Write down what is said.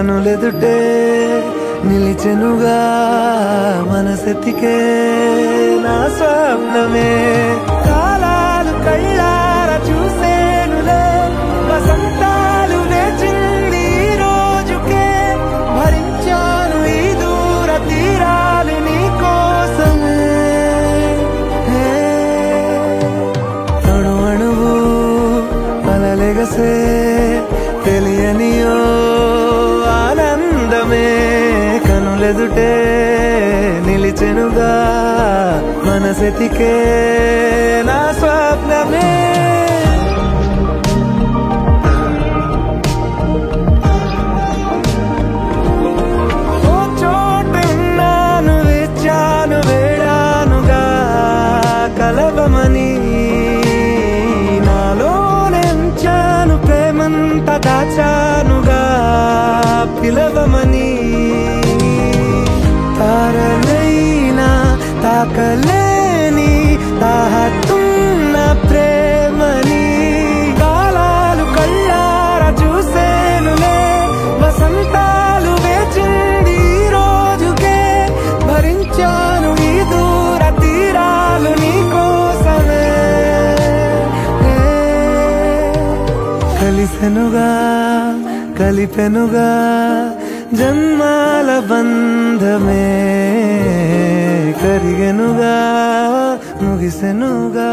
కనులెదుటే నిలిచెనుగా మనసెతికే నా స్వప్నమే కాలాలు కళ్ళార చూసేనులే వసంతాలు వేచింది ఈ రోజుకే భరించాను ఈ దూర తీరాలు నీ కోసమే అణు అణువు అలలెగసే తెలియనియో ఆనందమే కనులెదుటే నిలిచెనుగా మనసెతికే నా స్వప్నమే ఓ చోటున్నాను వేచాను వేడానుగా కలవమని నాలోనెంచాను ప్రేమంత దాచానుగా పిలవమని తారలైనా తాకలేని తాహతున్న ప్రేమని కాలాలు కళ్ళార చూసేనులే వసంతాలు వేచింది ఈ రోజుకే భరించాను ఈ దూర తీరాలు నీ కోసమే కలిసెనుగా కలిపెనుగా జన్మాల బంధమే కరిగెనుగా ముగిసెనుగా